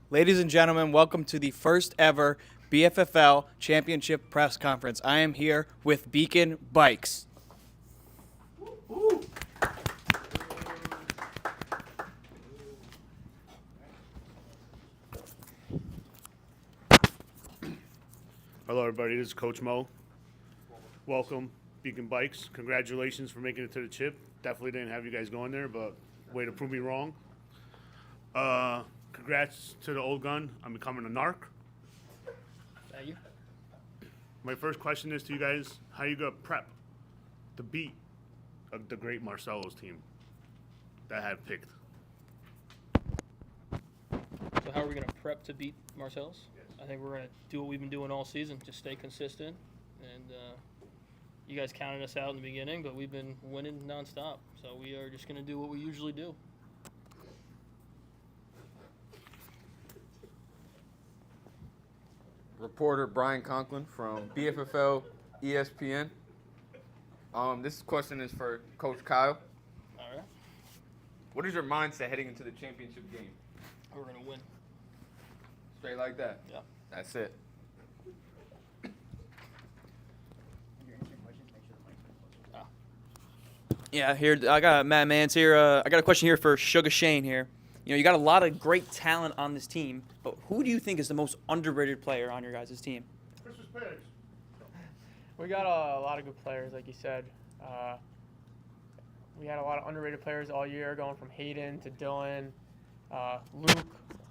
Ladies and gentlemen, welcome to the first ever BFFL Championship Press Conference. I am here with Beacon Bikes. Hello, everybody. This is Coach Mo. Welcome, Beacon Bikes. Congratulations for making it to the chip. Definitely didn't have you guys going there, but way to prove me wrong. Congrats to the old gun. I'm becoming a narc. Thank you. My first question is to you guys: how you gonna prep to beat the great Marcelo's team that I had picked? So how are we going to prep to beat Marcellus? I think we're going to do what we've been doing all season, just stay consistent. And you guys counted us out in the beginning, but we've been winning nonstop. So we are just going to do what we usually do. Reporter Brian Conklin from BFFL ESPN. This question is for Coach Kyle. All right? What is your mindset heading into the championship game? We're going to win. Straight like that? Yeah. That's it. Yeah, here I got Matt Mans here. I got a question here for Sugar Shane here. You know, you got a lot of great talent on this team, but who do you think is the most underrated player on your guys' team? Christmas Page. We got a lot of good players, like you said. We had a lot of underrated players all year, going from Hayden to Dylan. Luke,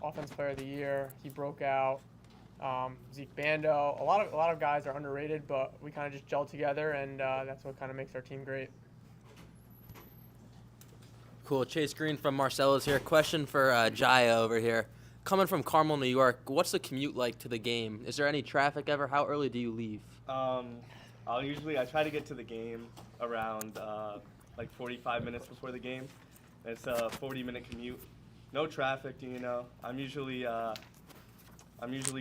Offense Player of the Year, he broke out. Zeke Bando, a lot of guys are underrated, but we kind of just gelled together, and that's what kind of makes our team great. Cool. Chase Green from Marcelo's here. Question for Jaya over here. Coming from Carmel, New York, what's the commute like to the game? Is there any traffic ever? How early do you leave? I try to get to the game around like 45 minutes before the game. It's a 40-minute commute. No traffic, you know. I'm usually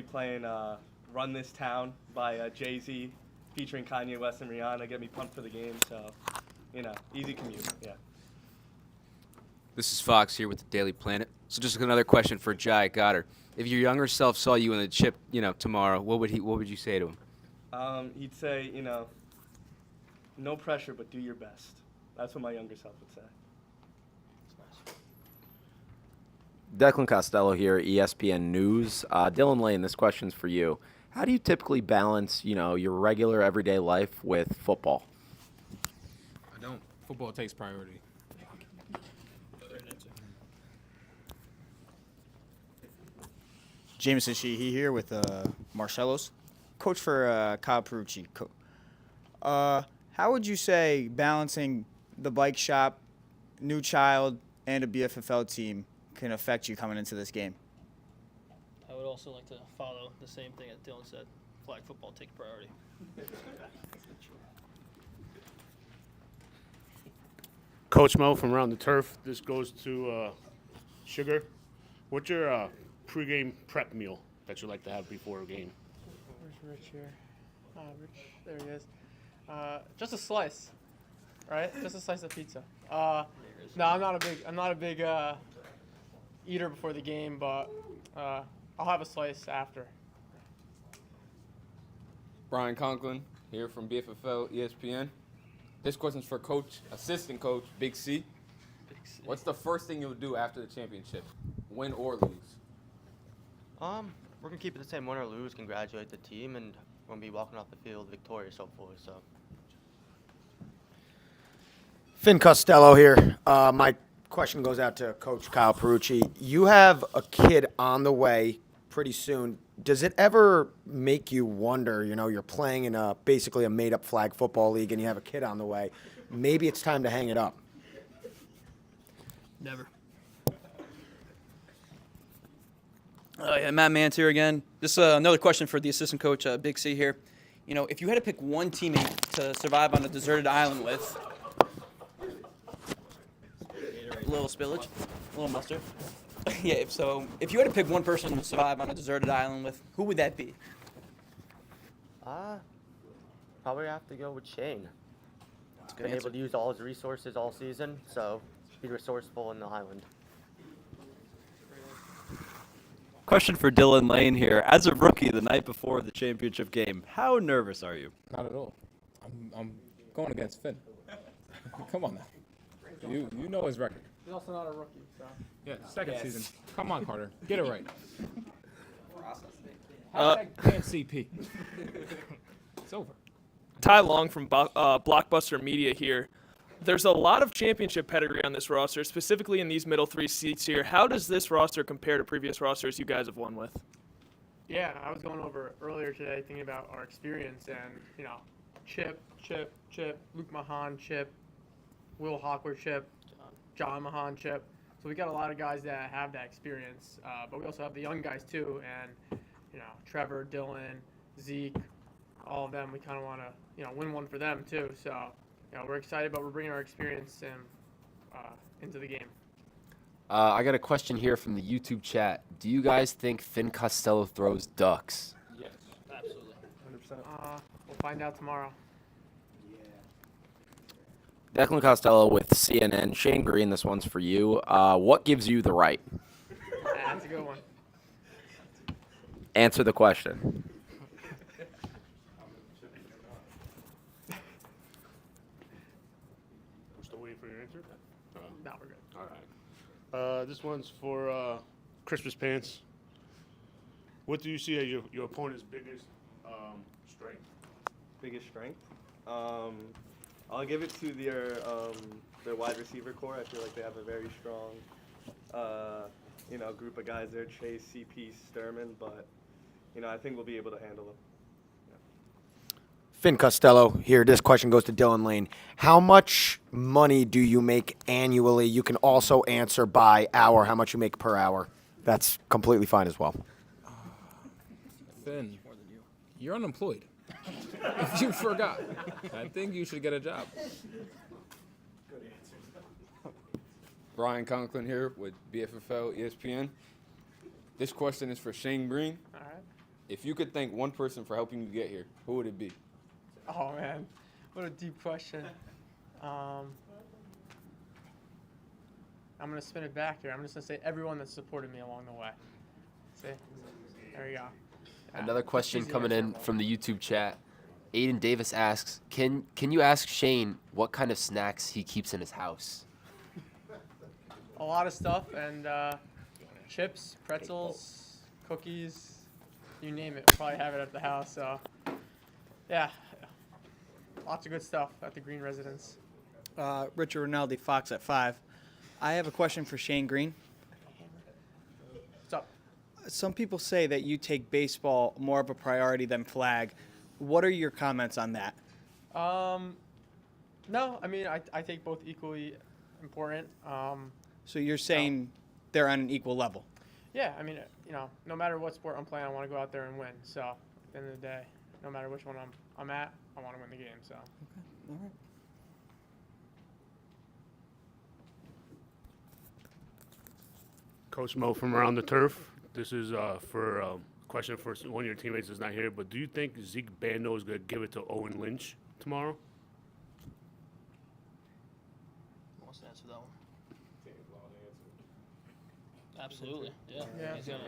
playing "Run This Town" by Jay-Z, featuring Kanye West and Rihanna. Get me pumped for the game. So, you know, easy commute. Yeah. This is Fox here with the Daily Planet. So just another question for Jai Goddard. If your younger self saw you in the chip, tomorrow, what would you say to him? He'd say, you know, no pressure, but do your best. That's what my younger self would say. Declan Costello here, ESPN News. Dylan Lane, this question's for you. How do you typically balance, your regular everyday life with football? I don't. Football takes priority. Jameson Sheehy here with Marcello's, coach for Kyle Perucci. How would you say balancing the bike shop, new child, and a BFFL team can affect you coming into this game? I would also like to follow the same thing that Dylan said. Flag football takes priority. Coach Mo from Around the Turf. This goes to Sugar. What's your pregame prep meal that you like to have before a game? Where's Rich here? Rich, there he is. Just a slice, right? Just a slice of pizza. No, I'm not a big eater before the game, but I'll have a slice after. Brian Conklin here from BFFL ESPN. This question's for assistant coach, Big C. What's the first thing you'll do after the championship, win or lose? We're gonna keep it the same, win or lose. Congratulate the team, and we're gonna be walking off the field victorious, hopefully. So. Finn Costello here. My question goes out to Coach Kyle Perucci. You have a kid on the way pretty soon. Does it ever make you wonder, you're playing in basically a made-up flag football league and you have a kid on the way, maybe it's time to hang it up? Never. Yeah, Matt Mans here again. This another question for the assistant coach, Big C here. If you had to pick one teammate to survive on a deserted island with, a little spillage, a little mustard. Yeah, if you had to pick one person to survive on a deserted island with, who would that be? Probably have to go with Shane. That's a good Been answer. able to use all his resources all season, so be resourceful in the island. Question for Dylan Lane here. As a rookie the night before the championship game, how nervous are you? Not at all. I'm going against Finn. Come on now. You know his record. He's also not a rookie, so. Yeah, second season. Come on, Carter. Get it right. Uh, Damn CP. It's over. Ty Long from Blockbuster Media here. There's a lot of championship pedigree on this roster, specifically in these middle three seats here. How does this roster compare to previous rosters you guys have won with? Yeah, I was going over earlier today thinking about our experience and, Chip, Luke Mahan, Chip, Will Hawker, Chip, John Mahan, Chip. So we got a lot of guys that have that experience, but we also have the young guys too, and, Trevor, Dylan, Zeke, all of them, we kind of want to, win one for them too. So, we're excited, but we're bringing our experience into the game. I got a question here from the YouTube chat. Do you guys think Finn Costello throws ducks? Yes, absolutely. 100%. We'll find out tomorrow. Declan Costello with CNN. Shane Green, this one's for you. What gives you the right? That's a good one. Answer the question. We're still waiting for your answer? No, we're good. All right. This one's for Christmas pants. What do you see as your opponent's biggest strength? Biggest strength? I'll give it to their wide receiver core. I feel like they have a very strong, group of guys there. Chase, CP, Sturman, but I think we'll be able to handle them. Finn Costello here. This question goes to Dylan Lane. How much money do you make annually? You can also answer by hour, how much you make per hour. That's completely fine as well. Finn, you're unemployed. If you forgot, I think you should get a job. Brian Conklin here with BFFL ESPN. This question is for Shane Green. All right. If you could thank one person for helping you get here, who would it be? Oh, man. What a deep question. I'm going to spin it back here. I'm just going to say everyone that supported me along the way. See? There you go. Another question Easy coming answer. in from the YouTube chat. Aiden Davis asks, can you ask Shane what kind of snacks he keeps in his house? A lot of stuff, and chips, pretzels, cookies, you name it. We'll probably have it at the house. So, yeah, lots of good stuff at the Green residence. Richard Rinaldi, Fox at 5. I have a question for Shane Green. What's up? Some people say that you take baseball more of a priority than flag. What are your comments on that? No, I mean, I take both equally important. So you're saying they're on an equal level? Yeah, I mean, no matter what sport I'm playing, I want to go out there and win. So at the end of the day, no matter which one I'm at, I want to win the game. So. All right. Coach Mo from Around the Turf. This is for a question for one of your teammates that's not here, but do you think Zeke Bando is going to give it to Owen Lynch tomorrow? Who wants to answer that one? Absolutely, yeah. Yeah. He's gonna,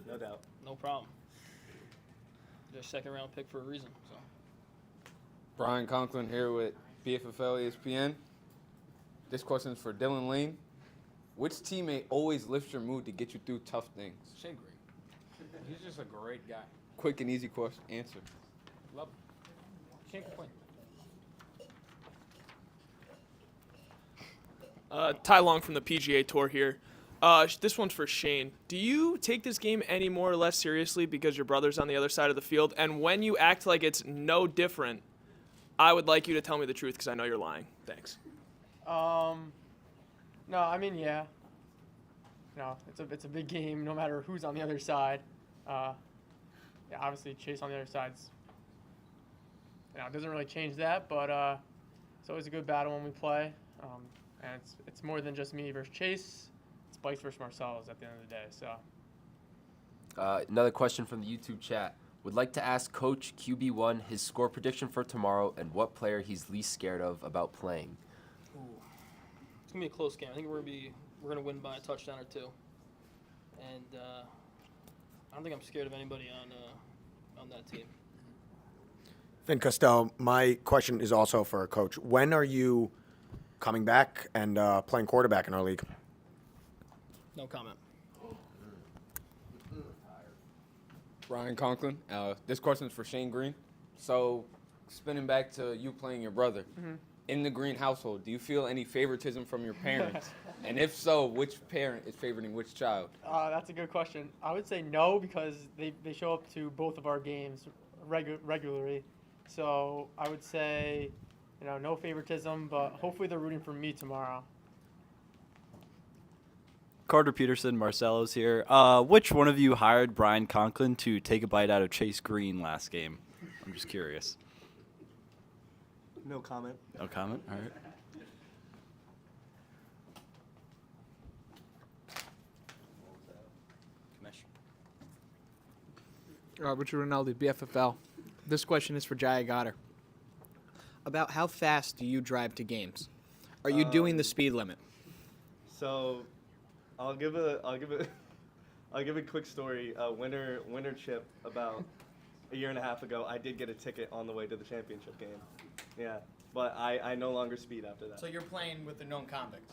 No doubt. no problem. They're a second-round pick for a reason. So. Brian Conklin here with BFFL ESPN. This question is for Dylan Lane. Which teammate always lifts your mood to get you through tough things? Shane Green. He's just a great guy. Quick and easy question answer. Love him. Can't complain. Ty Long from the PGA Tour here. This one's for Shane. Do you take this game any more or less seriously because your brother's on the other side of the field? And when you act like it's no different, I would like you to tell me the truth because I know you're lying. Thanks. No, I mean, yeah. No, it's a big game no matter who's on the other side. Yeah, obviously Chase on the other side's, it doesn't really change that, but it's always a good battle when we play. And it's more than just me versus Chase. It's Bikes versus Marcellus at the end of the day. So. Another question from the YouTube chat. Would like to ask Coach QB1 his score prediction for tomorrow and what player he's least scared of about playing. Ooh. It's gonna be a close game. I think we're gonna win by a touchdown or two. And don't think I'm scared of anybody on that team. Finn Costello, my question is also for a coach. When are you coming back and playing quarterback in our league? No comment. Ryan Conklin. This question is for Shane Green. So, spinning back to you playing your brother. In the Green household, do you feel any favoritism from your parents? And if so, which parent is favoring which child? That's a good question. I would say no because they show up to both of our games regularly. So I would say, no favoritism, but hopefully they're rooting for me tomorrow. Carter Peterson, Marcello's here. Which one of you hired Brian Conklin to take a bite out of Chase Green last game? I'm just curious. No comment. No comment? All right. Richard Rinaldi, BFFL. This question is for Jaya Goddard. About how fast do you drive to games? Are you doing the speed limit? So, I'll give a quick story. Winter chip about a year and a half ago. I did get a ticket on the way to the championship game. Yeah, but I no longer speed after that. So you're playing with the known convict,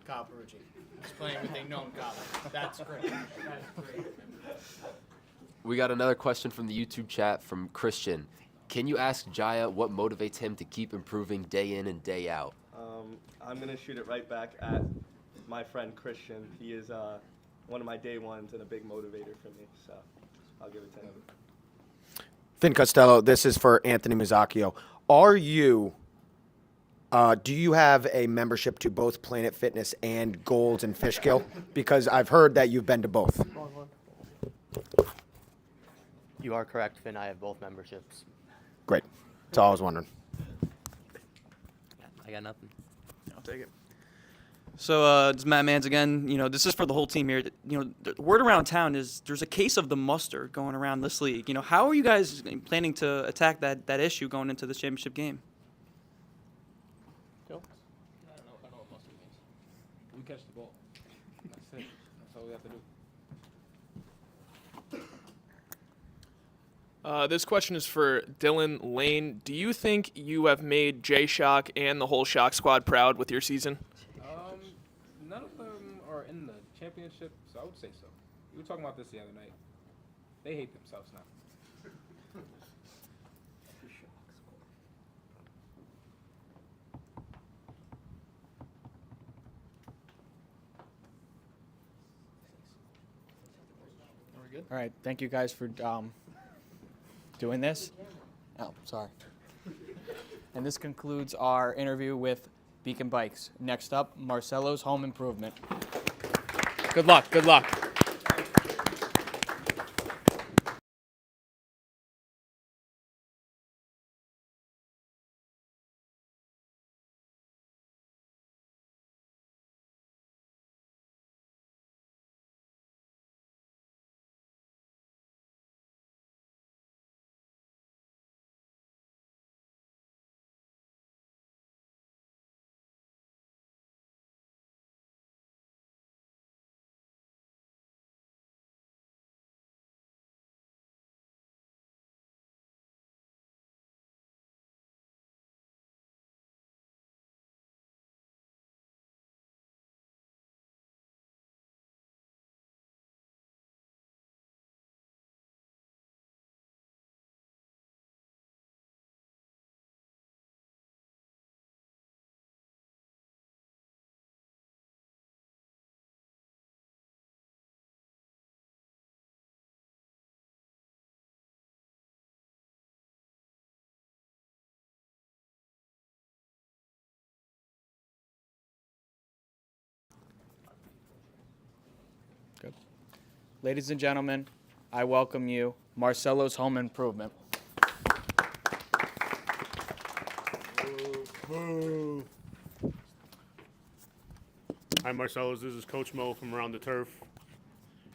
Kyle Perucci. He's playing with a known convict. That's great. That's great. We got another question from the YouTube chat from Christian. Can you ask Jaya what motivates him to keep improving day in and day out? I'm going to shoot it right back at my friend Christian. He is one of my day ones and a big motivator for me, so I'll give it to him. Finn Costello, this is for Anthony Mazzacchio. Do you have a membership to both Planet Fitness and Gold's and Fishkill? Because I've heard that you've been to both. You are correct, Finn. I have both memberships. Great. That's all I was wondering. I got nothing. I'll take it. So, it's Matt Mans again. This is for the whole team here. The word around town is there's a case of the mustard going around this league. How are you guys planning to attack that issue going into this championship game? Phil? I don't know what mustard means. We catch the ball. That's it. That's all we have to do. This question is for Dylan Lane. Do you think you have made Jay Shock and the whole Shock squad proud with your season? None of them are in the championship, so I would say so. We were talking about this the other night. They hate themselves now. Are we good? All right. Thank you guys for doing this. Oh, sorry. And this concludes our interview with Beacon Bikes. Next up, Marcello's Home Improvement. Good luck. Good luck. Good. Ladies and gentlemen, I welcome you, Marcello's Home Improvement. Hi, Marcellus. This is Coach Mo from Around the Turf.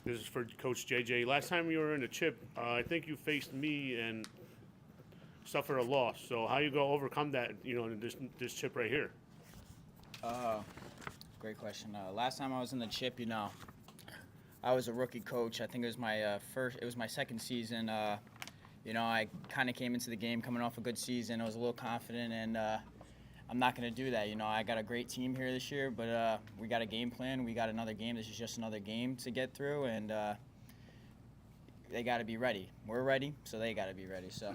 This is for Coach JJ. Last time you were in the chip, I think you faced me and suffered a loss. So how you go overcome that, in this chip right here? Great question. Last time I was in the chip, I was a rookie coach. I think it was my my second season. I kind of came into the game coming off a good season. I was a little confident, and I'm not going to do that. I got a great team here this year, but we got a game plan. We got another game. This is just another game to get through, and they got to be ready. We're ready, so they got to be ready. So.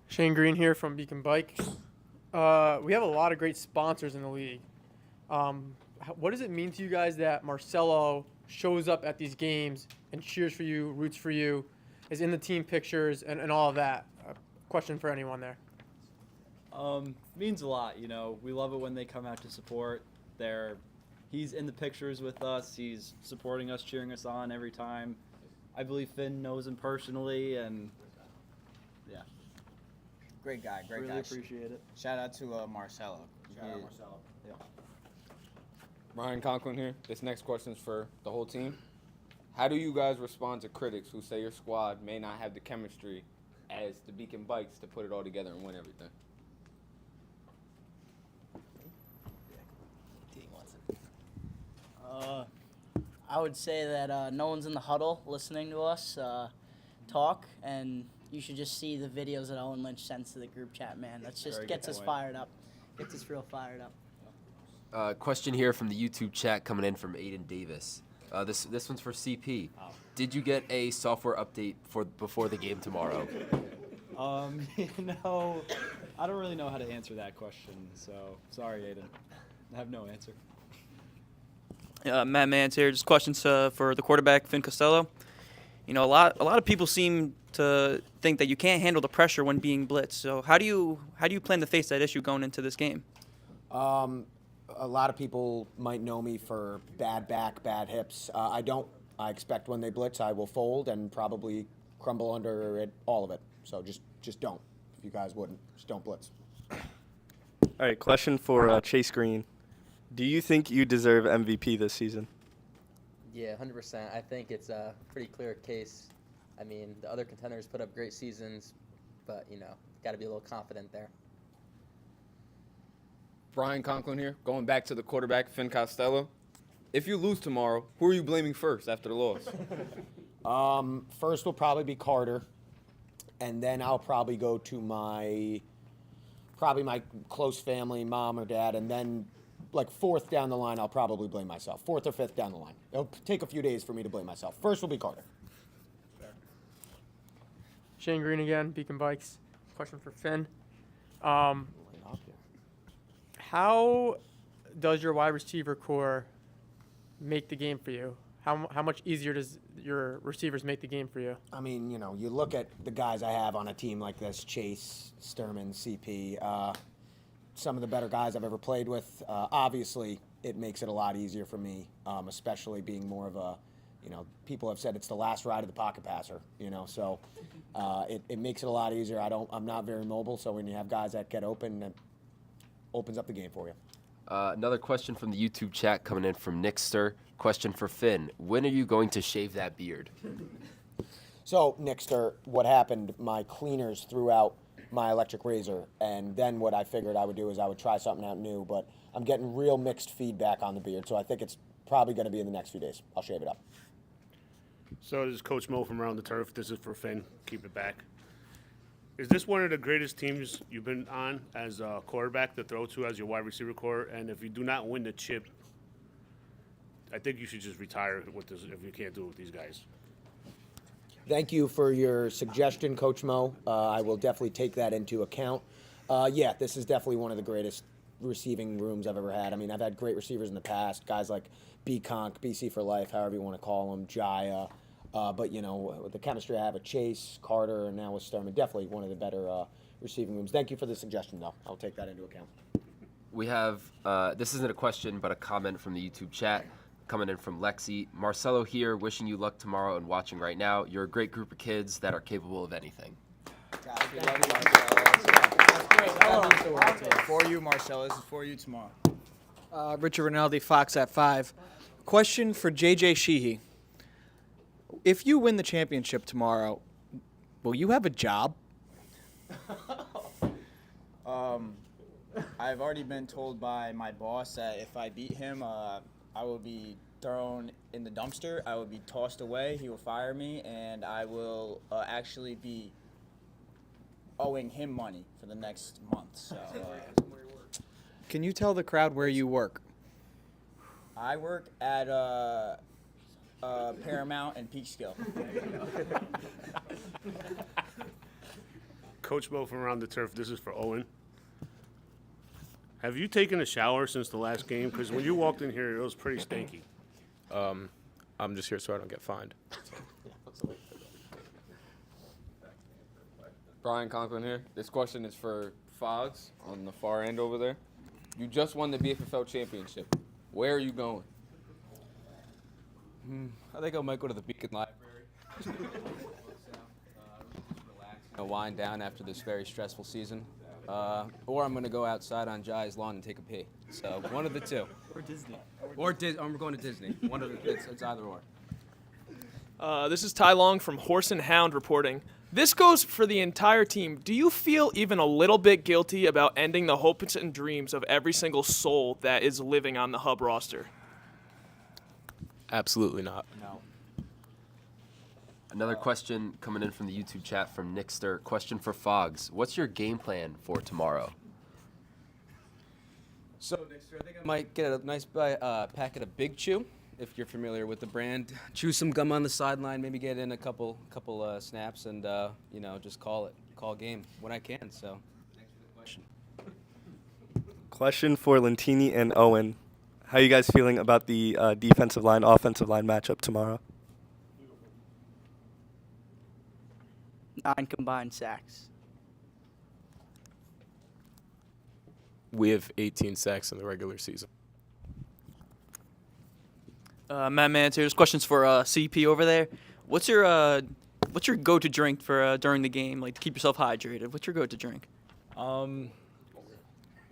Shane Green here from Beacon Bikes. We have a lot of great sponsors in the league. What does it mean to you guys that Marcelo shows up at these games and cheers for you, roots for you, is in the team pictures and all of that? Question for anyone there. Means a lot, We love it when they come out to support. He's in the pictures with us. He's supporting us, cheering us on every time. I believe Finn knows him personally, and yeah. Great guy, great guy. Really appreciate it. Shout out to Marcelo. Shout out Marcelo. Yeah. Ryan Conklin here. This next question is for the whole team. How do you guys respond to critics who say your squad may not have the chemistry as the Beacon Bikes to put it all together and win everything? I would say that no one's in the huddle listening to us talk, and you should just see the videos that Owen Lynch sends to the group chat, man. That just gets us fired up. Gets us real fired up. Question here from the YouTube chat coming in from Aiden Davis. This one's for CP. Did you get a software update before the game tomorrow? I don't really know how to answer that question, so sorry, Aiden. I have no answer. Matt Mans here. Just questions for the quarterback, Finn Costello. A lot of people seem to think that you can't handle the pressure when being blitzed. So how do you plan to face that issue going into this game? A lot of people might know me for bad back, bad hips. I don't. I expect when they blitz, I will fold and probably crumble under it, all of it. So just don't. If you guys wouldn't, just don't blitz. All right, question for Chase Green. Do you think you deserve MVP this season? Yeah, 100%. I think it's a pretty clear case. I mean, the other contenders put up great seasons, but, got to be a little confident there. Brian Conklin here, going back to the quarterback, Finn Costello. If you lose tomorrow, who are you blaming first after the loss? First will probably be Carter, and then I'll probably go to my close family, mom or dad, and then like fourth down the line, I'll probably blame myself. Fourth or fifth down the line. It'll take a few days for me to blame myself. First will be Carter. Shane Green again, Beacon Bikes. Question for Finn. How does your wide receiver core make the game for you? How much easier does your receivers make the game for you? I mean, you look at the guys I have on a team like this, Chase, Sturman, CP, some of the better guys I've ever played with. Obviously, it makes it a lot easier for me, especially being more of a, people have said it's the last ride of the pocket passer, so it makes it a lot easier. I'm not very mobile, so when you have guys that get open, it opens up the game for you. Another question from the YouTube chat coming in from Nixter. Question for Finn. When are you going to shave that beard? So, Nixter, what happened, my cleaners threw out my electric razor, and then what I figured I would do is I would try something out new, but I'm getting real mixed feedback on the beard, so I think it's probably going to be in the next few days. I'll shave it up. So this is Coach Mo from Around the Turf. This is for Finn. Keep it back. Is this one of the greatest teams you've been on as a quarterback to throw to as your wide receiver core? And if you do not win the chip, I think you should just retire with this if you can't do it with these guys. Thank you for your suggestion, Coach Mo. I will definitely take that into account. Yeah, this is definitely one of the greatest receiving rooms I've ever had. I mean, I've had great receivers in the past, guys like B-Conk, BC for life, however you want to call them, Jaya. But, with the chemistry I have with Chase, Carter, and now with Sturman, definitely one of the better receiving rooms. Thank you for the suggestion, though. I'll take that into account. We have, this isn't a question, but a comment from the YouTube chat coming in from Lexi. Marcelo here, wishing you luck tomorrow and watching right now. You're a great group of kids that are capable of anything. For you, Marcelo. This is for you tomorrow. Richard Rinaldi, Fox at 5. Question for JJ Sheehy. If you win the championship tomorrow, will you have a job? I've already been told by my boss that if I beat him, I I will be thrown in the dumpster. I will be tossed away. He will fire me, and I will actually be owing him money for the next month. So Can you tell the crowd where you work? I work at Paramount and Peekskill. Coach Mo from Around the Turf. This is for Owen. Have you taken a shower since the last game? Because when you walked in here, it was pretty stinky. I'm just here so I don't get fined. Brian Conklin here. This question is for Fogs on the far end over there. You just won the BFFL championship. Where are you going? I think I might go to the Beacon Library. Wind down after this very stressful season. Or I'm going to go outside on Jai's lawn and take a pee. So one of the two. Or Disney. I'm going to Disney. One of the, it's either or. This is Ty Long from Horse and Hound reporting. This goes for the entire team. Do you feel even a little bit guilty about ending the hopes and dreams of every single soul that is living on the Hub roster? Absolutely not. No. Another question coming in from the YouTube chat from Nickster. Question for Fogs. What's your game plan for tomorrow? So, Nickster, I think I might get a nice packet of Big Chew, if you're familiar with the brand. Chew some gum on the sideline, maybe get in a couple snaps, and just call game when I can. So, thanks for the question. Question for Lentini and Owen. How are you guys feeling about the defensive line, offensive line matchup tomorrow? 9 combined sacks. We have 18 sacks in the regular season. Matt Mans here. This question's for CP over there. What's your go-to drink for during the game, like to keep yourself hydrated? What's your go-to drink?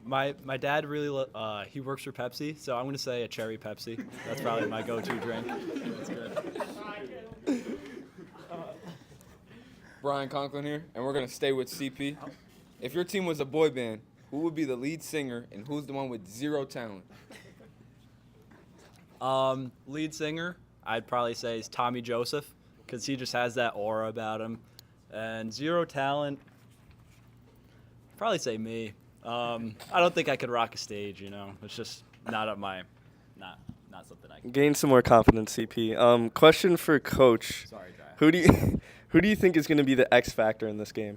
My dad really he works for Pepsi, so I'm gonna say a cherry Pepsi. That's probably my go-to drink. That's good. Brian Conklin here, and we're gonna stay with CP. If your team was a boy band, who would be the lead singer, and who's the one with zero talent? Lead singer, I'd probably say is Tommy Joseph, because he just has that aura about him. And zero talent, probably say me. I don't think I could rock a stage, It's just not up my, not something I can. Gain some more confidence, CP. Question for Coach. Sorry, Jai. Who do you think is going to be the X factor in this game?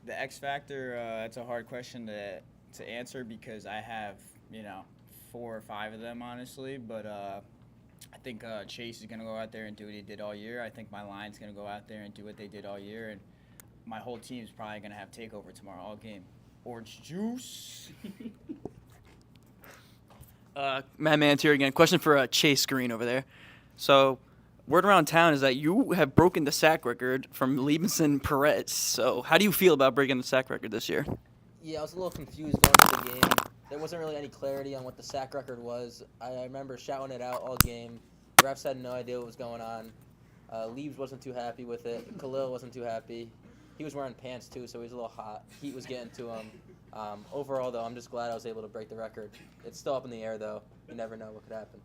The X factor, that's a hard question to answer because I have, 4 or 5 of them, honestly. But I think Chase is going to go out there and do what he did all year. I think my line's going to go out there and do what they did all year. And my whole team's probably going to have takeover tomorrow all game. Orange juice. Matt Mans here again. Question for Chase Green over there. So, word around town is that you have broken the sack record from Liebson Perez. So, how do you feel about breaking the sack record this year? Yeah, I was a little confused going to the game. There wasn't really any clarity on what the sack record was. I remember shouting it out all game. Refs had no idea what was going on. Leaves wasn't too happy with it. Khalil wasn't too happy. He was wearing pants too, so he was a little hot. Heat was getting to him. Overall, though, I'm just glad I was able to break the record. It's still up in the air, though. You never know what could happen.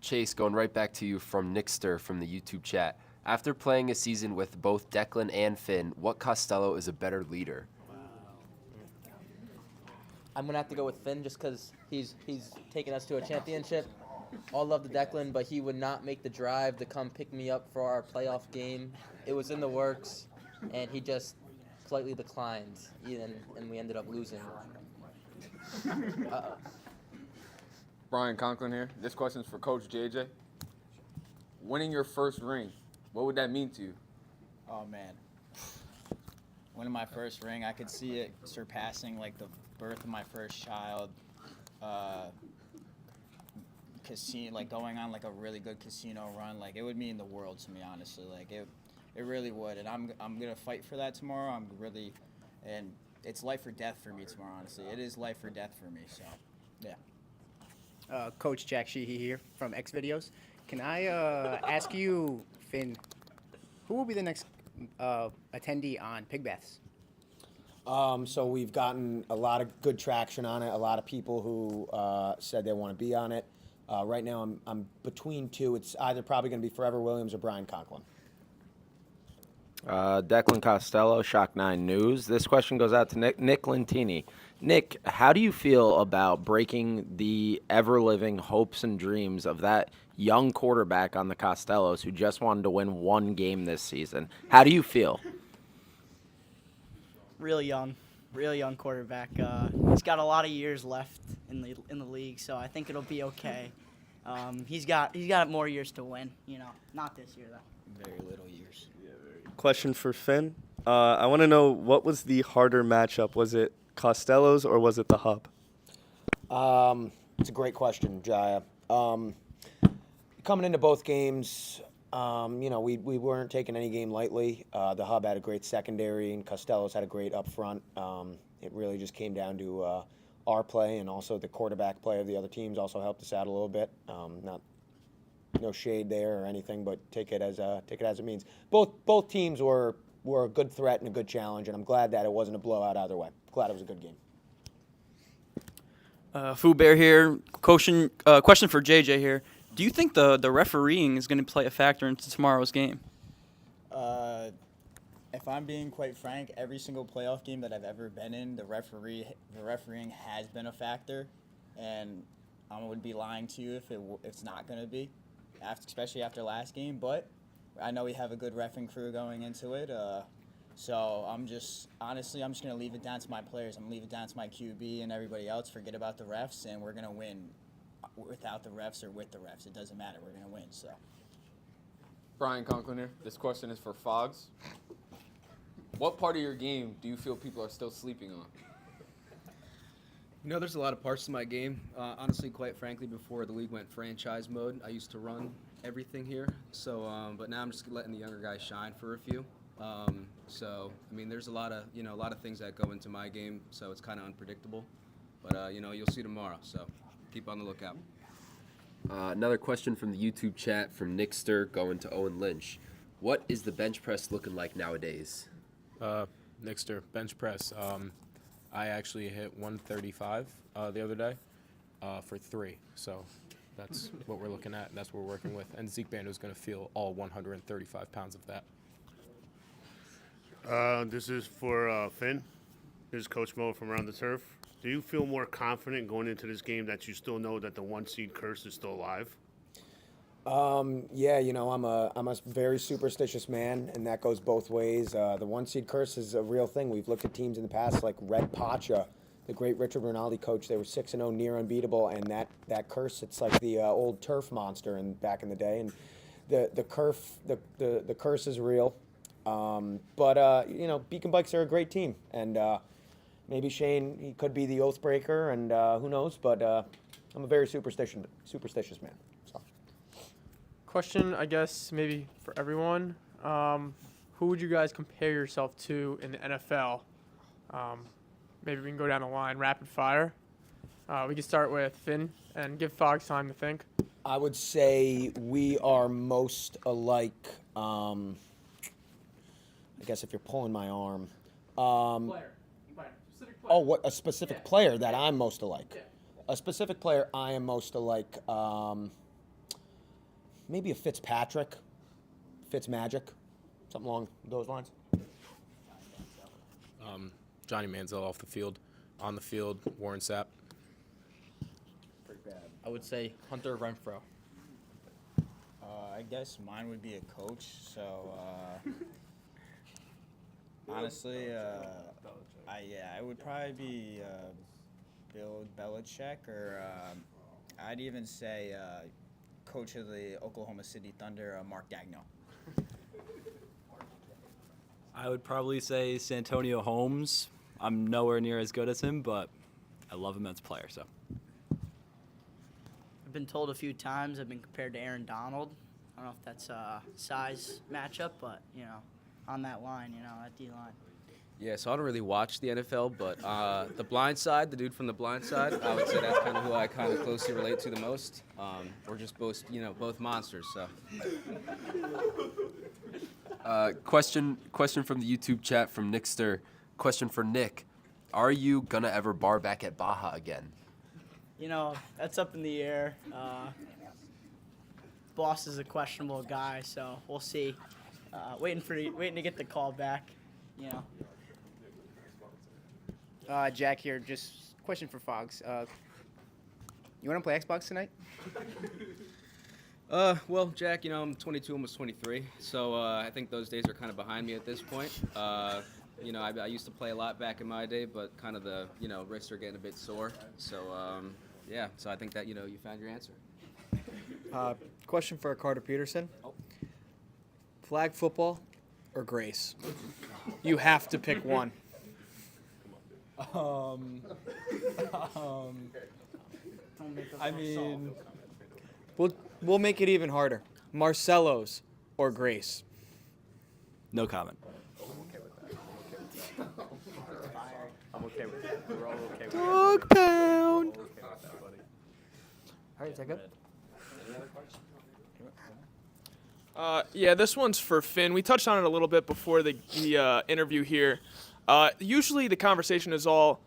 Chase, going right back to you from Nickster from the YouTube chat. After playing a season with both Declan and Finn, what Costello is a better leader? I'm going to have to go with Finn just because he's taken us to a championship. All love to Declan, but he would not make the drive to come pick me up for our playoff game. It was in the works, and he just politely declined, and we ended up losing. Brian Conklin here. This question's for Coach JJ. Winning your first ring, what would that mean to you? Oh, man. Winning my first ring, I could see it surpassing, the birth of my first child. Casino, going on, a really good casino run. It would mean the world to me, honestly. It really would. And I'm going to fight for that tomorrow. And it's life or death for me tomorrow, honestly. It is life or death for me, so, yeah. Coach Jack Sheehy here from X Videos. Can I ask you, Finn, who will be the next attendee on Pig Baths? So we've gotten a lot of good traction on it. A lot of people who said they want to be on it. Right now, I'm between two. It's either probably going to be Forever Williams or Brian Conklin. Declan Costello, Shock 9 News. This question goes out to Nick Lentini. Nick, how do you feel about breaking the ever-living hopes and dreams of that young quarterback on the Costellos who just wanted to win one game this season? How do you feel? Really young quarterback. He's got a lot of years left in the league, so I think it'll be okay. He's got more years to win. Not this year though. Very little years. Question for Finn. I want to know, what was the harder matchup? Was it Costello's or was it the Hub? It's a great question, Jaya. Coming into both games, we weren't taking any game lightly. The Hub had a great secondary, and Costello's had a great up front. It really just came down to our play, and also the quarterback play of the other teams also helped us out a little bit. No shade there or anything, but take it as it means. Both teams were a good threat and a good challenge, and I'm glad that it wasn't a blowout either way. Glad it was a good game. Foo Bear here. Question for JJ here. Do you think the refereeing is going to play a factor into tomorrow's game? If I'm being quite frank, every single playoff game that I've ever been in, the refereeing has been a factor, and I would be lying to you if it's not going to be, especially after last game. But I know we have a good reffing crew going into it, so I'm just going to leave it down to my players. I'm going to leave it down to my QB and everybody else. Forget about the refs, and we're going to win without the refs or with the refs. It doesn't matter. We're going to win. So. Brian Conklin here. This question is for Fogs. What part of your game do you feel people are still sleeping on? There's a lot of parts to my game. Honestly, quite frankly, before the league went franchise mode, I used to run everything here. So, but now I'm just letting the younger guys shine for a few. There's a lot of things that go into my game, so it's kind of unpredictable. But you'll see tomorrow. So, keep on the lookout. Another question from the YouTube chat from Nickster going to Owen Lynch. What is the bench press looking like nowadays? Nickster, bench press. I actually hit 135 the other day for 3. So that's what we're looking at, and that's what we're working with. And Zeke Bando is going to feel all 135 pounds of that. This is for Finn. This is Coach Mo from Around the Turf. Do you feel more confident going into this game that you still know that the 1-seed curse is still alive? Yeah, I'm a very superstitious man, and that goes both ways. The 1-seed curse is a real thing. We've looked at teams in the past like Red Pacha, the great Richard Rinaldi coach. They were 6-0, near unbeatable, and that curse, it's like the old turf monster back in the day. And the curse is real. Beacon Bikes are a great team, and maybe Shane, he could be the oath breaker, and who knows? But I'm a very superstitious man. Question, I guess, maybe for everyone. Who would you guys compare yourself to in the NFL? Maybe we can go down the line, rapid fire. We can start with Finn and give Fox time to think. I would say we are most alike. I guess if you're pulling my arm. Player. Oh, what a specific player that I'm most alike. Yeah. A specific player I am most alike. Maybe a Fitzpatrick, Fitzmagic, something along those lines. Johnny Manziel off the field. On the field, Warren Sapp. Pretty bad. I would say Hunter Renfrow. I guess mine would be a coach. So honestly, I would probably be Bill Belichick, or I'd even say coach of the Oklahoma City Thunder, Mark Daigneault. I would probably say Santonio Holmes. I'm nowhere near as good as him, but I love him as a player. So I've been told a few times I've been compared to Aaron Donald. I don't know if that's a size matchup, but on that line, at D-line. Yeah, so I don't really watch the NFL, but The Blind Side, the dude from The Blind Side, I would say that's kind of who I kind of closely relate to the most. We're just both monsters, so. Question from the YouTube chat from Nickster. Question for Nick. Are you going to ever bar back at Baja again? You know, that's up in the air. Boss is a questionable guy, so we'll see. Waiting to get the call back, you know. Jack here. Just question for Fox. You want to play Xbox tonight? Well, Jack, you know, I'm 22, almost 23, so I think those days are kind of behind me at this point. You know, I used to play a lot back in my day, but kind of the, you know, wrists are getting a bit sore. So, yeah, so I think that, you know, you found your answer. Question for Carter Peterson. Flag football or Grace? You have to pick one. I mean, we'll make it even harder. Marcelo's or Grace? No comment. I'm okay with it. We're all okay with it. Dog pound. All right, Jacob. Yeah, this one's for Finn. We touched on it a little bit before the interview here. Usually the conversation is all,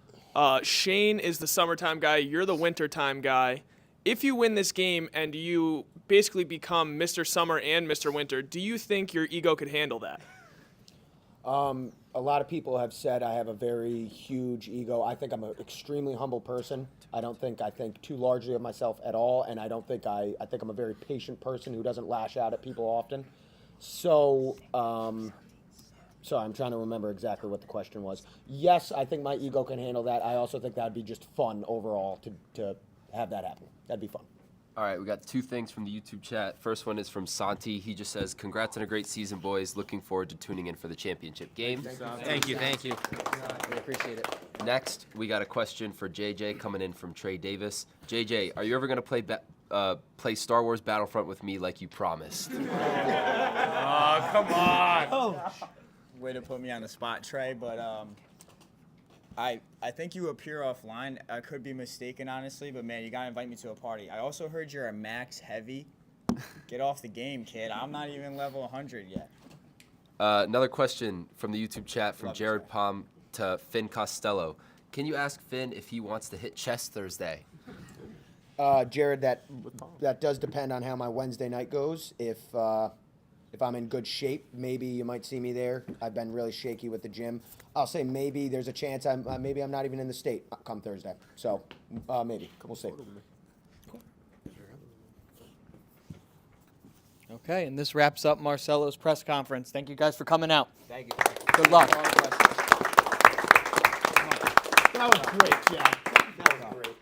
Shane is the summertime guy, you're the wintertime guy. If you win this game and you basically become Mr. Summer and Mr. Winter, do you think your ego could handle that? A lot of people have said I have a very huge ego. I think I'm an extremely humble person. I think too largely of myself at all, and I think I'm a very patient person who doesn't lash out at people often. So, so I'm trying to remember exactly what the question was. Yes, I think my ego can handle that. I also think that'd be just fun overall to have that happen. That'd be fun. All right, we got two things from the YouTube chat. First one is from Santi. He just says, congrats on a great season, boys. Looking forward to tuning in for the championship game. Thank you. We appreciate it. Next, we got a question for JJ coming in from Trey Davis. JJ, are you ever going to play Star Wars Battlefront with me like you promised? Oh, come on. Way to put me on the spot, Trey, but I think you appear offline. I could be mistaken, honestly, but man, you gotta invite me to a party. I also heard you're a max heavy. Get off the game, kid. I'm not even level 100 yet. Another question from the YouTube chat from Jared Palm to Finn Costello. Can you ask Finn if he wants to hit chess Thursday? Jared, that does depend on how my Wednesday night goes. If I'm in good shape, maybe you might see me there. I've been really shaky with the gym. I'll say maybe there's a chance maybe I'm not even in the state come Thursday. So maybe we'll see. Okay, and this wraps up Marcelo's press conference. Thank you guys for coming out. Thank you. Good luck. That was great, Jack. That was great.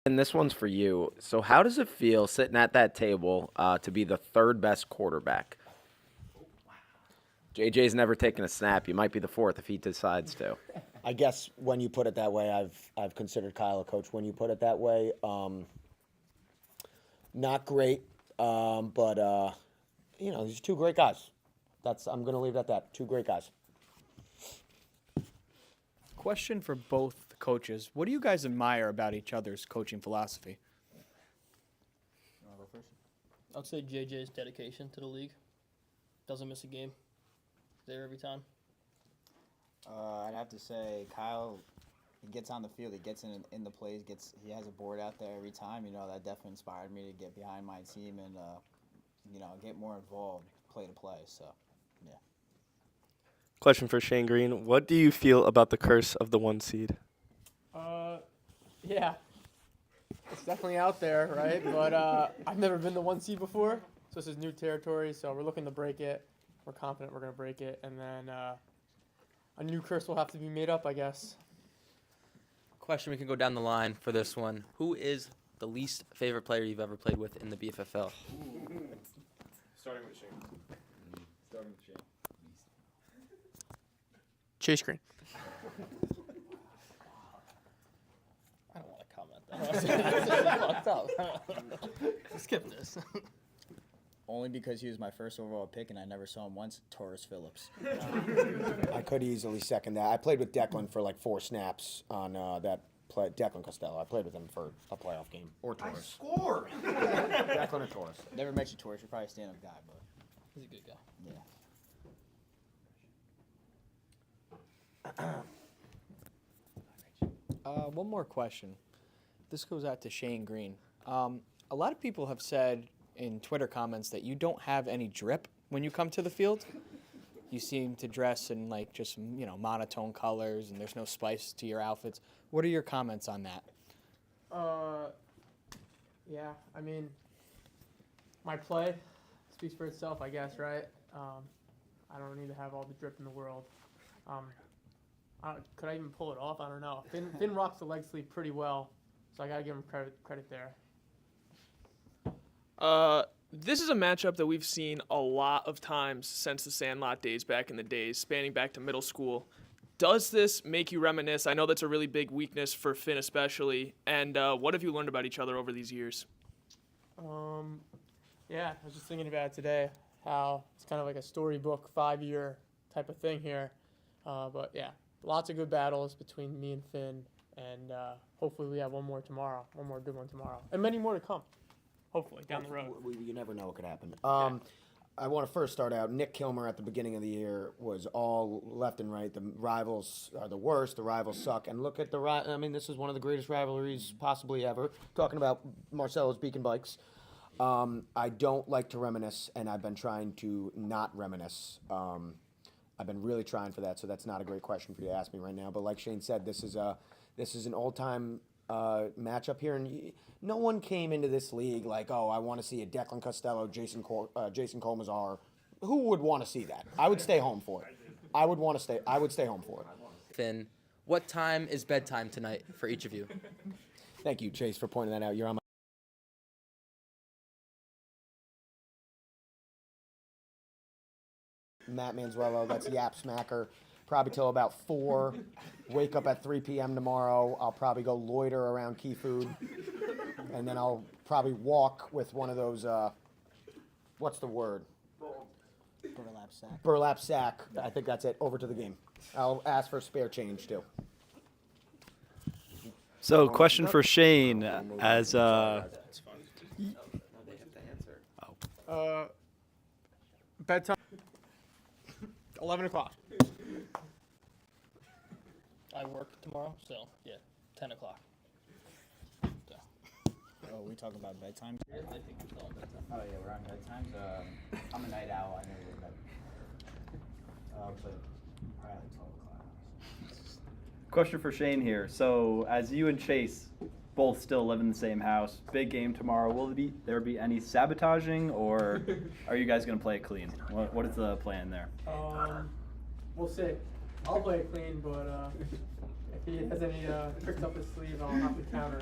And this one's for you. So how does it feel sitting at that table to be the third best quarterback? JJ's never taken a snap. You might be the fourth if he decides to. I guess when you put it that way, I've considered Kyle a coach. When you put it that way, not great, but these are two great guys. I'm going to leave it at that. Two great guys. Question for both coaches. What do you guys admire about each other's coaching philosophy? You want to go first? I'd say JJ's dedication to the league. Doesn't miss a game. There every time. I'd have to say Kyle, he gets on the field, he gets in the plays, he has a board out there every time. That definitely inspired me to get behind my team and get more involved, play to play. So, yeah. Question for Shane Green. What do you feel about the curse of the 1 seed? Yeah, it's definitely out there, right? But I've never been the 1 seed before, so this is new territory. So we're looking to break it. We're confident we're going to break it, and then a new curse will have to be made up, I guess. Question, we can go down the line for this one. Who is the least favorite player you've ever played with in the BFFL? Starting with Shane. Chase Green. I don't want to comment that. Fucked up. Skip this. Only because he was my first overall pick and I never saw him once, Taurus Phillips. I could easily second that. I played with Declan for like 4 snaps on that play. Declan Costello. I played with him for a playoff game. Or Taurus. Score! Declan or Taurus. Never met you, Taurus. You're probably a stand-up guy, but He's a good guy. yeah. One more question. This goes out to Shane Green. A lot of people have said in Twitter comments that you don't have any drip when you come to the field. You seem to dress in just monotone colors, and there's no spice to your outfits. What are your comments on that? Yeah, I mean, my play speaks for itself, I guess, right? I don't need to have all the drip in the world. Could I even pull it off? I don't know. Finn rocks the leg sleeve pretty well, so I gotta give him credit there. This is a matchup that we've seen a lot of times since the Sandlot days back in the days, spanning back to middle school. Does this make you reminisce? I know that's a really big weakness for Finn especially. And what have you learned about each other over these years? Yeah, I was just thinking about it today, how it's kind of like a storybook 5-year type of thing here. But yeah, lots of good battles between me and Finn, and hopefully we have one more good one tomorrow, and many more to come. Hopefully, down the road. You never know what could happen. I want to first start out. Nick Kilmer at the beginning of the year was all left and right. The rivals are the worst. The rivals suck. And look at this is one of the greatest rivalries possibly ever. Talking about Marcelo's Beacon Bikes. I don't like to reminisce, and I've been trying to not reminisce. I've been really trying for that, so that's not a great question for you to ask me right now. But like Shane said, this is an old-time matchup here, and no one came into this league like, oh, I want to see a Declan Costello, Jason Colmazar. Who would want to see that? I would stay home for it. I would stay home for it. Finn, what time is bedtime tonight for each of you? Thank you, Chase, for pointing that out. You're on my Matt Manzuelo, that's Yap Smacker. Probably till about 4. Wake up at 3 p.m. tomorrow. I'll probably go loiter around Key Food. And then I'll probably walk with one of those, what's the word? Burlap sack. Burlap sack. I think that's it. Over to the game. I'll ask for spare change, too. So, question for Shane, as Bedtime. 11 o'clock. I work tomorrow, so yeah, 10 o'clock. Oh, we talking about bedtime? Oh yeah, we're on bedtime. I'm a night owl. I never go to bed. But probably like 12 o'clock. question for Shane here. So, as you and Chase both still live in the same house, big game tomorrow. Will there be any sabotaging, or are you guys going to play it clean? What is the plan there? We'll see. I'll play it clean, but if he has any tricks up his sleeve, I'll have to counter.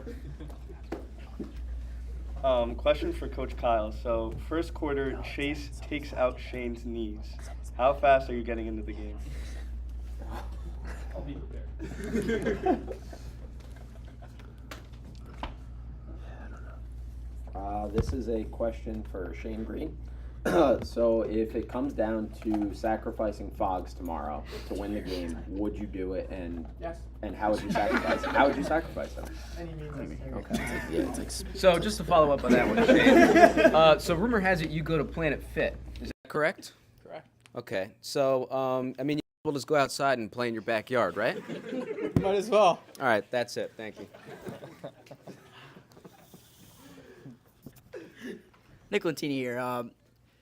Question for Coach Kyle. So, first quarter, Chase takes out Shane's knees. How fast are you getting into the game? I'll be prepared. This is a question for Shane Green. So, if it comes down to sacrificing Fogs tomorrow to win the game, would you do it? And Yes. And how would you sacrifice? How would you sacrifice him? Any means necessary. Okay. Yeah, it's like So just to follow up on that one, Shane. So rumor has it you go to Planet Fit. Is that correct? Correct. Okay. So I mean, you'll just go outside and play in your backyard, right? Might as well. All right. That's it. Thank you. Nick Lentini here.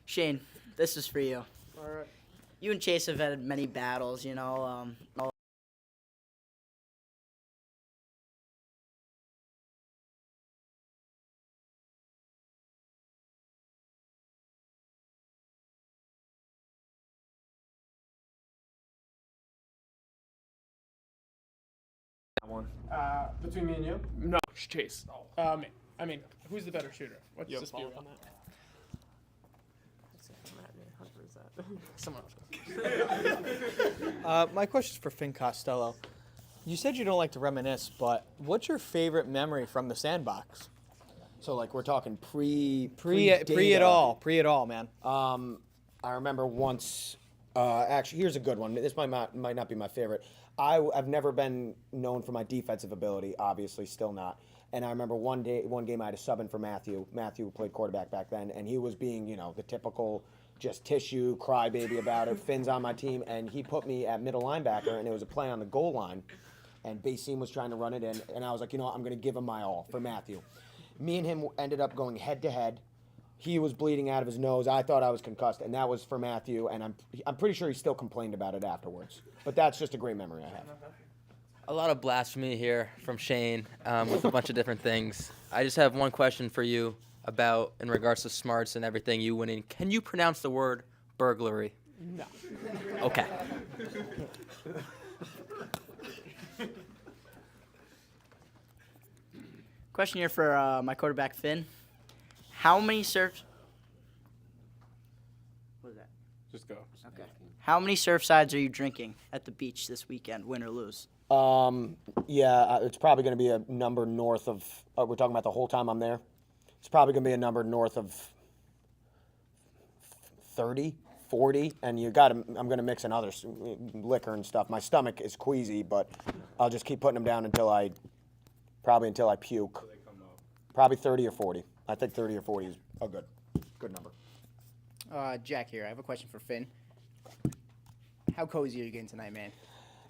Shane, this is for you. All right. You and Chase have had many battles, you know. Between me and you? No, Chase. I mean, who's the better shooter? What's You the have a follow-up spirit? on that? Someone else. My question's for Finn Costello. You said you don't like to reminisce, but what's your favorite memory from the sandbox? So like we're talking pre Pre it all, man. I remember once. Actually, here's a good one. This might not be my favorite. I've never been known for my defensive ability. Obviously, still not. And I remember one game I had a sub in for Matthew. Matthew played quarterback back then, and he was being, the typical just tissue crybaby about it. Finn's on my team, and he put me at middle linebacker, and it was a play on the goal line, and Basim was trying to run it in, and I was like, I'm going to give him my all for Matthew. Me and him ended up going head to head. He was bleeding out of his nose. I thought I was concussed, and that was for Matthew, and I'm pretty sure he still complained about it afterwards. But that's just a great memory I have. A lot of blasphemy here from Shane with a bunch of different things. I just have one question for you about, in regards to smarts and everything you winning. Can you pronounce the word burglary? No. Okay. Question here for my quarterback, Finn. How many surfs? What is that? Just go. Okay. How many surf sides are you drinking at the beach this weekend, win or lose? Yeah, it's probably going to be a number north of. We're talking about the whole time I'm there. It's probably going to be a number north of 30, 40, and I'm going to mix in other liquor and stuff. My stomach is queasy, but I'll just keep putting them down until I puke. Probably 30 or 40. I think 30 or 40 is a good number. Jack here. I have a question for Finn. How cozy are you getting tonight, man?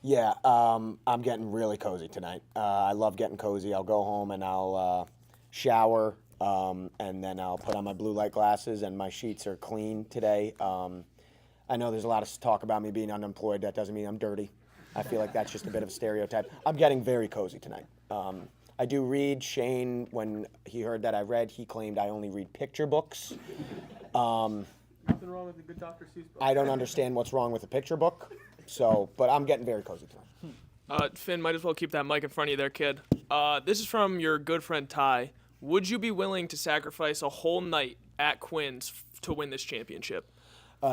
Yeah, I'm getting really cozy tonight. I love getting cozy. I'll go home and I'll shower, and then I'll put on my blue light glasses, and my sheets are clean today. I know there's a lot of talk about me being unemployed. That doesn't mean I'm dirty. I feel like that's just a bit of a stereotype. I'm getting very cozy tonight. I do read. Shane, when he heard that I read, he claimed I only read picture books. Nothing wrong with a good Dr. Seuss book. I don't understand what's wrong with a picture book. But I'm getting very cozy tonight. Finn, might as well keep that mic in front of you there, kid. This is from your good friend Ty. Would you be willing to sacrifice a whole night at Quinn's to win this championship?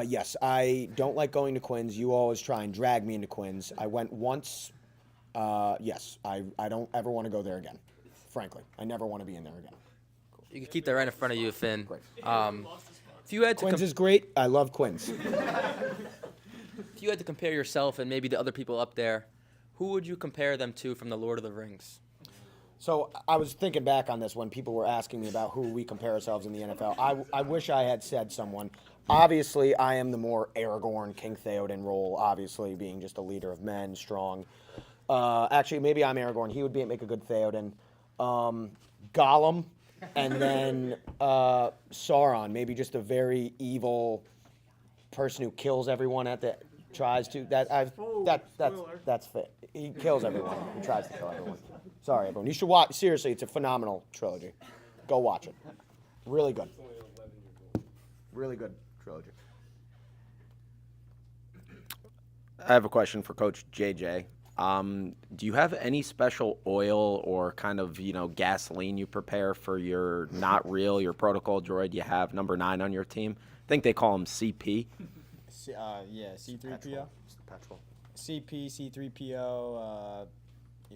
Yes, I don't like going to Quinn's. You always try and drag me into Quinn's. I went once. Yes, I don't ever want to go there again. Frankly, I never want to be in there again. You can keep that right in front of you, Finn. Great. If you had to Quinn's is great. I love Quinn's. If you had to compare yourself and maybe the other people up there, who would you compare them to from the Lord of the Rings? So I was thinking back on this when people were asking me about who we compare ourselves in the NFL. I wish I had said someone. Obviously, I am the more Aragorn, King Theoden role, obviously being just a leader of men, strong. Actually, maybe I'm Aragorn. He would make a good Theoden. Gollum, and then Sauron, maybe just a very evil person who kills everyone tries to. That's fit. He kills everyone. He tries to kill everyone. Sorry, everyone. You should watch. Seriously, it's a phenomenal trilogy. Go watch it. Really good. Really good trilogy. I have a question for Coach JJ. Do you have any special oil or kind of, gasoline you prepare for your not real, your protocol droid you have, number 9 on your team? I think they call him CP. Yeah, C3PO. Petrol. CP, C3PO,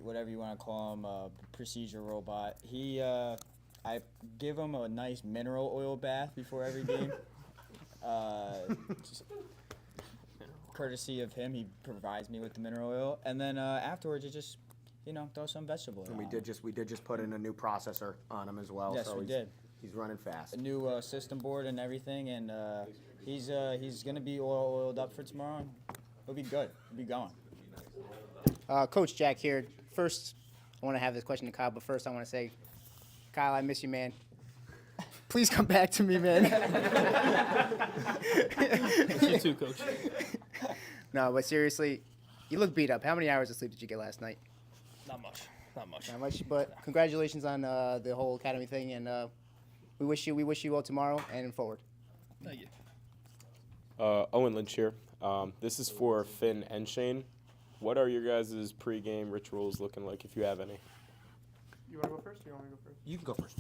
whatever you want to call him, procedure robot. I give him a nice mineral oil bath before every game. Just courtesy of him, he provides me with the mineral oil, and then afterwards, you just, throw some vegetable oil. And we on did just put in a new processor on him as well. Yes, so we he's, did. He's running fast. A new system board and everything, and he's gonna be oiled up for tomorrow. And he'll be good. He'll be going. Coach Jack here. First, I want to have this question to Kyle, but first I want to say, Kyle, I miss you, man. Please come back to me, man. You too, Coach. No, but seriously, you look beat up. How many hours of sleep did you get last night? Not much. Not much. Not much, but congratulations on the whole academy thing, and we wish you well tomorrow and forward. Thank you. Owen Lynch here. This is for Finn and Shane. What are your guys' pregame rituals looking like, if you have any? You want to go first or you want me to go first? You can go first.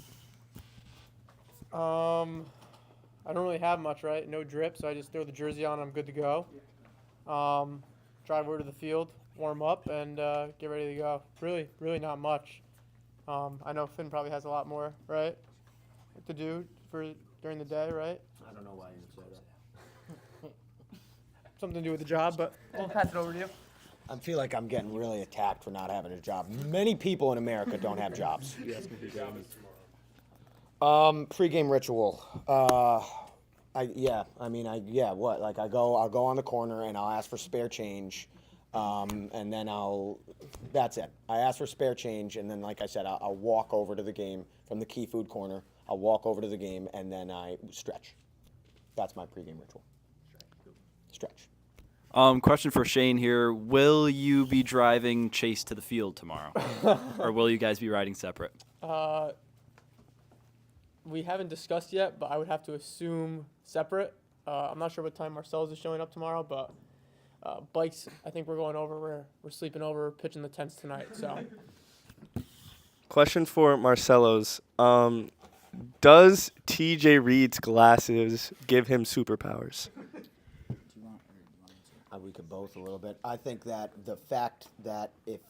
I don't really have much, right? No drip, so I just throw the jersey on. I'm good to go. Drive over to the field, warm up, and get ready to go. Really not much. I know Finn probably has a lot more, right, to do during the day, right? I don't know why you would say that. Something to do with the job, but I'll pass it over to you. I feel like I'm getting really attacked for not having a job. Many people in America don't have jobs. Pre-game ritual. What? Like I'll go on the corner and I'll ask for spare change, and then that's it. I ask for spare change, and then like I said, I'll walk over to the game from the Key Food corner. I'll walk over to the game, and then I stretch. That's my pre-game ritual. Stretch. Question for Shane here. Will you be driving Chase to the field tomorrow? Or will you guys be riding separate? We haven't discussed yet, but I would have to assume separate. I'm not sure what time Marcellus is showing up tomorrow, but bikes, I think we're going over. We're sleeping over, pitching the tents tonight. So, Question for Marcello's. Does TJ Reed's glasses give him superpowers? We could both a little bit. I think that the fact that if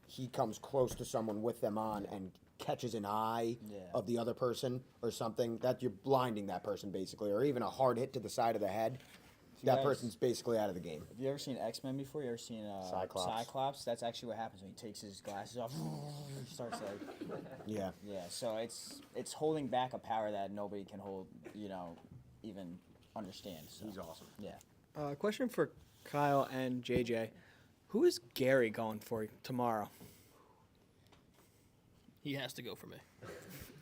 he comes close to someone with them on and catches an eye of the other person or something, that you're blinding that person basically, or even a hard hit to the side of the head, that person's basically out of the game. Have you ever seen X-Men before? You ever seen Cyclops? That's actually what happens when he takes his glasses off. He starts like. Yeah. Yeah. So it's holding back a power that nobody can hold. Even understand. So. He's awesome. Yeah. Question for Kyle and JJ. Who is Gary going for tomorrow? He has to go for me.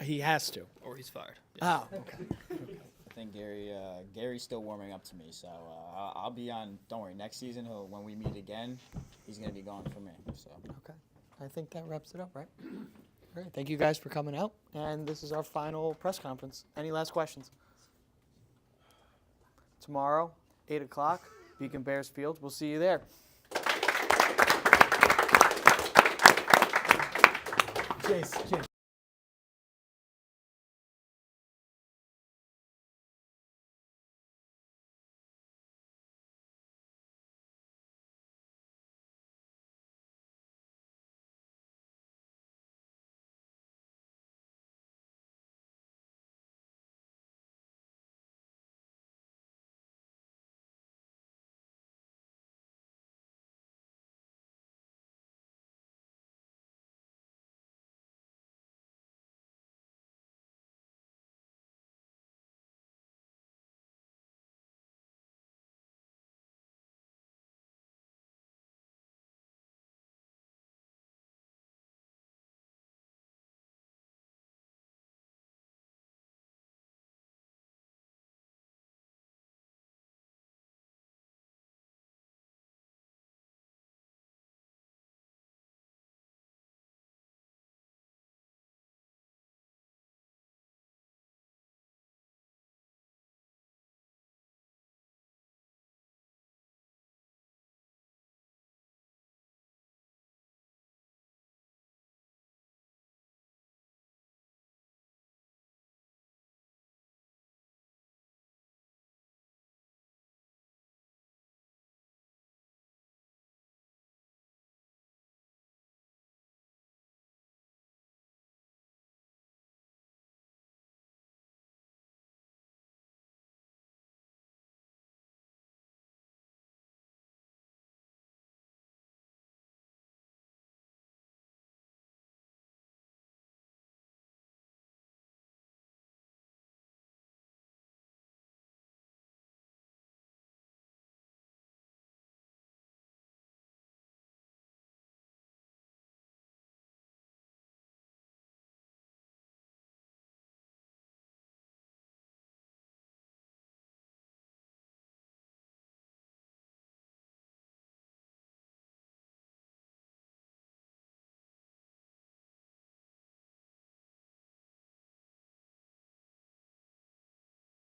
He has to. Or he's fired. Oh, okay. I think Gary's still warming up to me, so I'll be on. Don't worry, next season when we meet again, he's gonna be going for me. So Okay. I think that wraps it up, right? Great. Thank you guys for coming out, and this is our final press conference. Any last questions? Tomorrow, 8 o'clock, Beacon Bears Field. We'll see you there. Chase.